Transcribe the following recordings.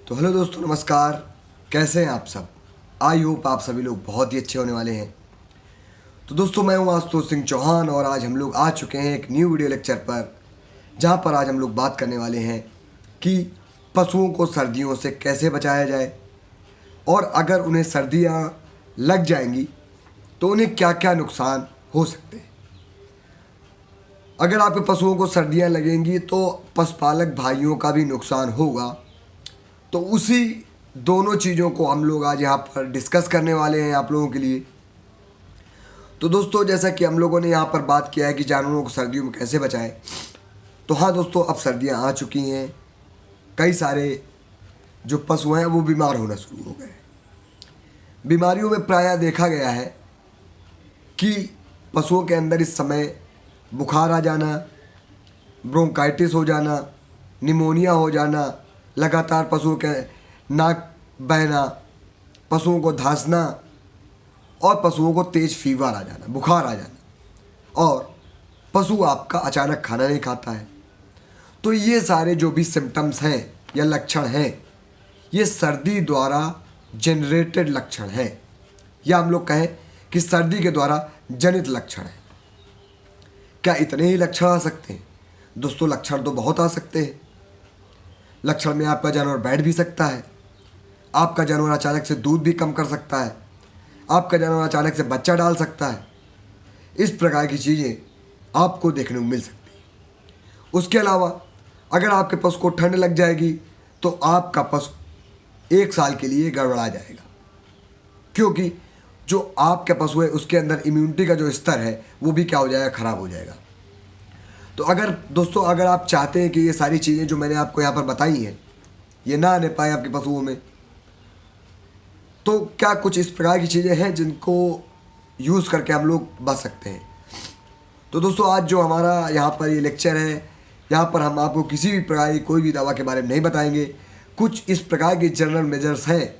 तो हेलो दोस्तों, नमस्कार। कैसे हैं आप सब? आई होप आप सभी लोग बहुत ही अच्छे होने वाले हैं। तो दोस्तों, मैं हूं आशुतोष सिंह चौहान और आज हम लोग आ चुके हैं एक न्यू वीडियो लेक्चर पर, जहां पर आज हम लोग बात करने वाले हैं कि पशुओं को सर्दियों से कैसे बचाया जाए और अगर उन्हें सर्दियां लग जाएंगी तो उन्हें क्या क्या नुकसान हो सकते हैं। अगर आपके पशुओं को सर्दियां लगेंगी तो पशुपालक भाइयों का भी नुकसान होगा। तो उसी दोनों चीज़ों को हम लोग आज यहाँ पर डिस्कस करने वाले हैं आप लोगों के लिए। तो दोस्तों, जैसा कि हम लोगों ने यहाँ पर बात किया है कि जानवरों को सर्दियों में कैसे बचाएं, तो हाँ दोस्तों, अब सर्दियाँ आ चुकी हैं। कई सारे जो पशु हैं वो बीमार होना शुरू हो गए हैं। बीमारियों में प्रायः देखा गया है कि पशुओं के अंदर इस समय बुखार आ जाना, ब्रोंकाइटिस हो जाना, निमोनिया हो जाना, लगातार पशुओं के नाक बहना, पशुओं को धांसना और पशुओं को तेज फीवर आ जाना, बुखार आ जाना, और पशु आपका अचानक खाना नहीं खाता है। तो ये सारे जो भी सिम्टम्स हैं या लक्षण हैं, ये सर्दी द्वारा जनरेटेड लक्षण हैं, या हम लोग कहें कि सर्दी के द्वारा जनित लक्षण हैं। क्या इतने ही लक्षण आ सकते हैं? दोस्तों, लक्षण तो बहुत आ सकते हैं। लक्षण में आपका जानवर बैठ भी सकता है, आपका जानवर अचानक से दूध भी कम कर सकता है, आपका जानवर अचानक से बच्चा डाल सकता है। इस प्रकार की चीज़ें आपको देखने को मिल सकती हैं। उसके अलावा अगर आपके पशु को ठंड लग जाएगी तो आपका पशु 1 साल के लिए गड़बड़ा जाएगा, क्योंकि जो आपके पशु है उसके अंदर इम्यूनिटी का जो स्तर है वो भी क्या हो जाएगा, ख़राब हो जाएगा। तो अगर दोस्तों, अगर आप चाहते हैं कि ये सारी चीज़ें जो मैंने आपको यहाँ पर बताई हैं ये ना आने पाए आपके पशुओं में, तो क्या कुछ इस प्रकार की चीज़ें हैं जिनको यूज़ करके हम लोग बच सकते हैं। तो दोस्तों, आज जो हमारा यहाँ पर ये लेक्चर है, यहाँ पर हम आपको किसी भी प्रकार की कोई भी दवा के बारे में नहीं बताएंगे। कुछ इस प्रकार के जनरल मेजर्स हैं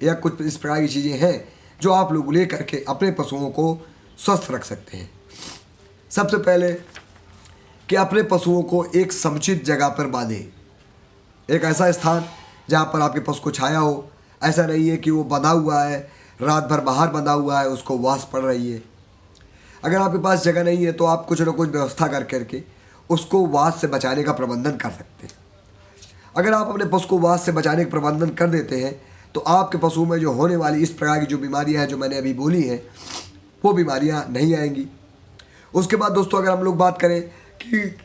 या कुछ इस प्रकार की चीज़ें हैं जो आप लोग ले करके अपने पशुओं को स्वस्थ रख सकते हैं। सबसे पहले कि अपने पशुओं को एक समुचित जगह पर बांधें, एक ऐसा स्थान जहाँ पर आपके पशु को छाया हो। ऐसा नहीं है कि वो बंधा हुआ है, रात भर बाहर बंधा हुआ है, उसको वास पड़ रही है। अगर आपके पास जगह नहीं है तो आप कुछ न कुछ व्यवस्था कर करके उसको वास से बचाने का प्रबंधन कर सकते हैं। अगर आप अपने पशु को वास से बचाने का प्रबंधन कर देते हैं तो आपके पशु में जो होने वाली इस प्रकार की जो बीमारियाँ हैं जो मैंने अभी बोली हैं वो बीमारियाँ नहीं आएंगी। उसके बाद दोस्तों, अगर हम लोग बात करें कि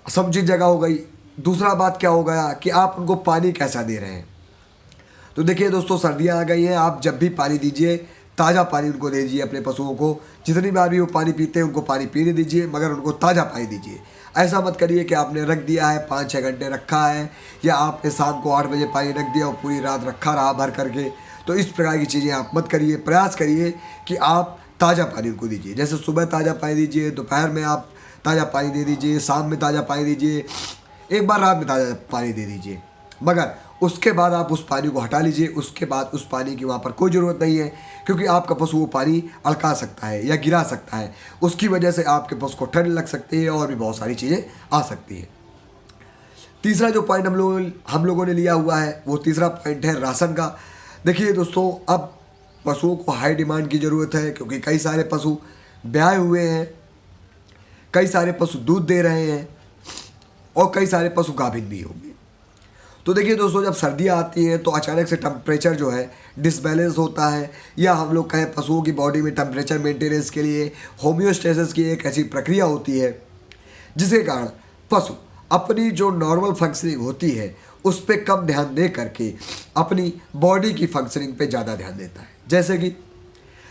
समुचित जगह हो गई, दूसरा बात क्या हो गया कि आप उनको पानी कैसा दे रहे हैं। तो देखिए दोस्तों, सर्दियाँ आ गई हैं, आप जब भी पानी दीजिए ताज़ा पानी उनको दे दीजिए। अपने पशुओं को जितनी बार भी वो पानी पीते हैं उनको पानी पीने दीजिए, मगर उनको ताज़ा पानी दीजिए। ऐसा मत करिए कि आपने रख दिया है, 5-6 घंटे रखा है, या आपने शाम को 8 बजे पानी रख दिया और पूरी रात रखा रहा भर करके। तो इस प्रकार की चीज़ें आप मत करिए। प्रयास करिए कि आप ताज़ा पानी उनको दीजिए। जैसे सुबह ताज़ा पानी दीजिए, दोपहर में आप ताज़ा पानी दे दीजिए, शाम में ताज़ा पानी दीजिए, एक बार रात में ताज़ा पानी दे दीजिए, मगर उसके बाद आप उस पानी को हटा लीजिए। उसके बाद उस पानी की वहाँ पर कोई ज़रूरत नहीं है, क्योंकि आपका पशु वो पानी अड़का सकता है या गिरा सकता है। उसकी वजह से आपके पशु को ठंड लग सकती है और भी बहुत सारी चीज़ें आ सकती हैं। तीसरा जो पॉइंट हम लोगों ने लिया हुआ है वो तीसरा पॉइंट है राशन का। देखिए दोस्तों, अब पशुओं को हाई डिमांड की ज़रूरत है, क्योंकि कई सारे पशु ब्याए हुए हैं, कई सारे पशु दूध दे रहे हैं और कई सारे पशु गाभिन भी होंगे। तो देखिए दोस्तों, जब सर्दियाँ आती हैं तो अचानक से टेम्परेचर जो है डिसबैलेंस होता है, या हम लोग कहें पशुओं की बॉडी में टेम्परेचर मेंटेनेंस के लिए होम्योस्टेसिस की एक ऐसी प्रक्रिया होती है जिसके कारण पशु अपनी जो नॉर्मल फंक्शनिंग होती है उस पर कम ध्यान दे करके अपनी बॉडी की फंक्शनिंग पे ज़्यादा ध्यान देता है। जैसे कि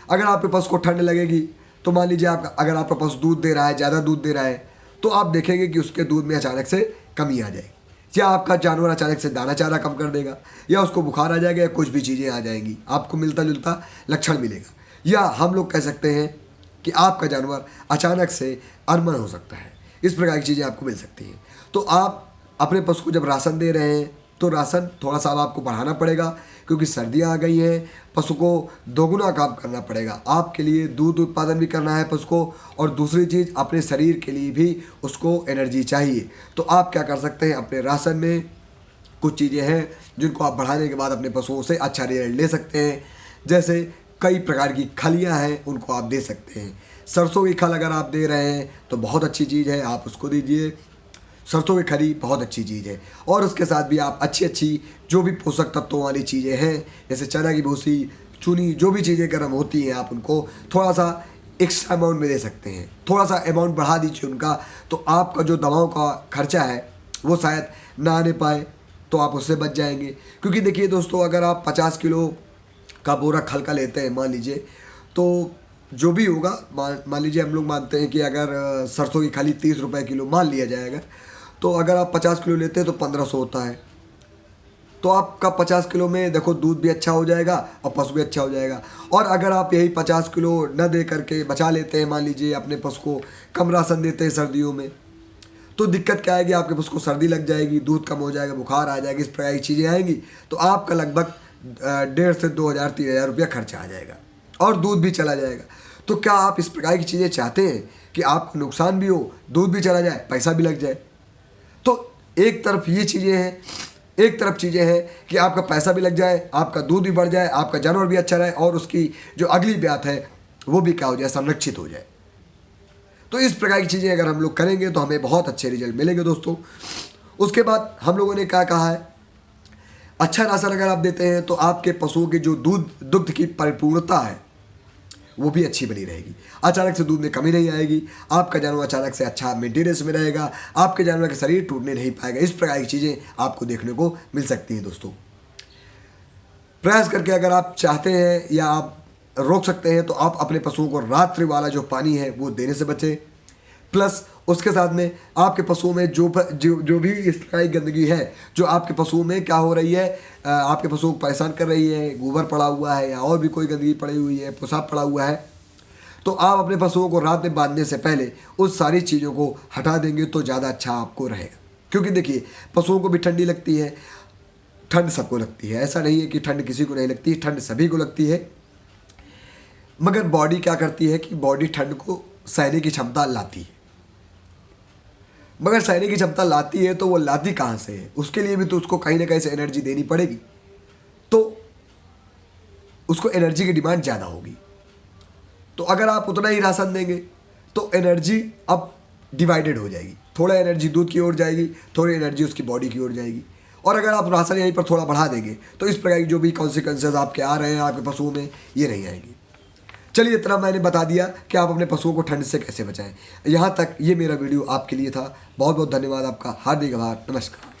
अगर आपके पशु को ठंड लगेगी तो मान लीजिए अगर आपका पशु दूध दे रहा है, ज़्यादा दूध दे रहा है, तो आप देखेंगे कि उसके दूध में अचानक से कमी आ जाएगी, या आपका जानवर अचानक से दाना चारा कम कर देगा, या उसको बुखार आ जाएगा, या कुछ भी चीज़ें आ जाएंगी, आपको मिलता जुलता लक्षण मिलेगा। या हम लोग कह सकते हैं कि आपका जानवर अचानक से अनमन हो सकता है। इस प्रकार की चीज़ें आपको मिल सकती हैं। तो आप अपने पशु को जब राशन दे रहे हैं तो राशन थोड़ा सा आपको बढ़ाना पड़ेगा, क्योंकि सर्दियाँ आ गई हैं, पशु को दोगुना काम करना पड़ेगा। आपके लिए दूध उत्पादन भी करना है पशु को, और दूसरी चीज़ अपने शरीर के लिए भी उसको एनर्जी चाहिए। तो आप क्या कर सकते हैं, अपने राशन में कुछ चीज़ें हैं जिनको आप बढ़ाने के बाद अपने पशुओं से अच्छा रिजल्ट ले सकते हैं। जैसे कई प्रकार की खलियाँ हैं, उनको आप दे सकते हैं। सरसों की खल अगर आप दे रहे हैं तो बहुत अच्छी चीज़ है, आप उसको दीजिए। सरसों की खली बहुत अच्छी चीज़ है। और उसके साथ भी आप अच्छी अच्छी जो भी पोषक तत्वों वाली चीज़ें हैं, जैसे चना की भूसी, चुनी, जो भी चीज़ें गर्म होती हैं, आप उनको थोड़ा सा एक्स्ट्रा अमाउंट में दे सकते हैं। थोड़ा सा अमाउंट बढ़ा दीजिए उनका, तो आपका जो दवाओं का खर्चा है वो शायद ना आने पाए, तो आप उससे बच जाएंगे। क्योंकि देखिए दोस्तों, अगर आप 50 किलो का बोरा खल का लेते हैं मान लीजिए, तो जो भी होगा, मान लीजिए हम लोग मानते हैं कि अगर सरसों की खाली 30 रुपये किलो मान लिया जाए अगर, तो अगर आप 50 किलो लेते हैं तो 1500 होता है। तो आपका 50 किलो में देखो दूध भी अच्छा हो जाएगा और पशु भी अच्छा हो जाएगा। और अगर आप यही 50 किलो न दे करके बचा लेते हैं, मान लीजिए अपने पशु को कम राशन देते हैं सर्दियों में, तो दिक्कत क्या आएगी, आपके पशु को सर्दी लग जाएगी, दूध कम हो जाएगा, बुखार आ जाएगी, इस प्रकार की चीज़ें आएंगी, तो आपका लगभग 1,500 से 2,000-3,000 रुपया खर्चा आ जाएगा और दूध भी चला जाएगा। तो क्या आप इस प्रकार की चीज़ें चाहते हैं कि आपको नुकसान भी हो, दूध भी चला जाए, पैसा भी लग जाए? तो एक तरफ ये चीज़ें हैं, एक तरफ चीज़ें हैं कि आपका पैसा भी लग जाए, आपका दूध भी बढ़ जाए, आपका जानवर भी अच्छा रहे और उसकी जो अगली ब्यात है वो भी क्या हो जाए, संरक्षित हो जाए। तो इस प्रकार की चीज़ें अगर हम लोग करेंगे तो हमें बहुत अच्छे रिजल्ट मिलेंगे दोस्तों। उसके बाद हम लोगों ने क्या कहा है, अच्छा राशन अगर आप देते हैं तो आपके पशुओं की जो दुग्ध की परिपूर्णता है वो भी अच्छी बनी रहेगी। अचानक से दूध में कमी नहीं आएगी, आपका जानवर अचानक से अच्छा मेंटेनेंस में रहेगा, आपके जानवर का शरीर टूटने नहीं पाएगा। इस प्रकार की चीज़ें आपको देखने को मिल सकती हैं दोस्तों। प्रयास करके अगर आप चाहते हैं या आप रोक सकते हैं तो आप अपने पशुओं को रात्रि वाला जो पानी है वो देने से बचें। प्लस उसके साथ में आपके पशुओं में जो भी इस प्रकार की गंदगी है जो आपके पशुओं में क्या हो रही है, आपके पशुओं को परेशान कर रही है, गोबर पड़ा हुआ है या और भी कोई गंदगी पड़ी हुई है, पेशाब पड़ा हुआ है, तो आप अपने पशुओं को रात में बांधने से पहले उस सारी चीज़ों को हटा देंगे तो ज़्यादा अच्छा आपको रहेगा। क्योंकि देखिए, पशुओं को भी ठंडी लगती है, ठंड सबको लगती है, ऐसा नहीं है कि ठंड किसी को नहीं लगती, ठंड सभी को लगती है। मगर बॉडी क्या करती है कि बॉडी ठंड को सहने की क्षमता लाती है। मगर सहने की क्षमता लाती है तो वो लाती कहाँ से है, उसके लिए भी तो उसको कहीं ना कहीं से एनर्जी देनी पड़ेगी, तो उसको एनर्जी की डिमांड ज़्यादा होगी। तो अगर आप उतना ही राशन देंगे तो एनर्जी अब डिवाइडेड हो जाएगी, थोड़ा एनर्जी दूध की ओर जाएगी, थोड़ी एनर्जी उसकी बॉडी की ओर जाएगी। और अगर आप राशन यहीं पर थोड़ा बढ़ा देंगे तो इस प्रकार की जो भी कॉन्सिक्वेंसेज आपके आ रहे हैं आपके पशुओं में, ये नहीं आएंगी। चलिए, इतना मैंने बता दिया कि आप अपने पशुओं को ठंड से कैसे बचाएं। यहाँ तक ये मेरा वीडियो आपके लिए था। बहुत बहुत धन्यवाद आपका, हार्दिक आभार, नमस्कार।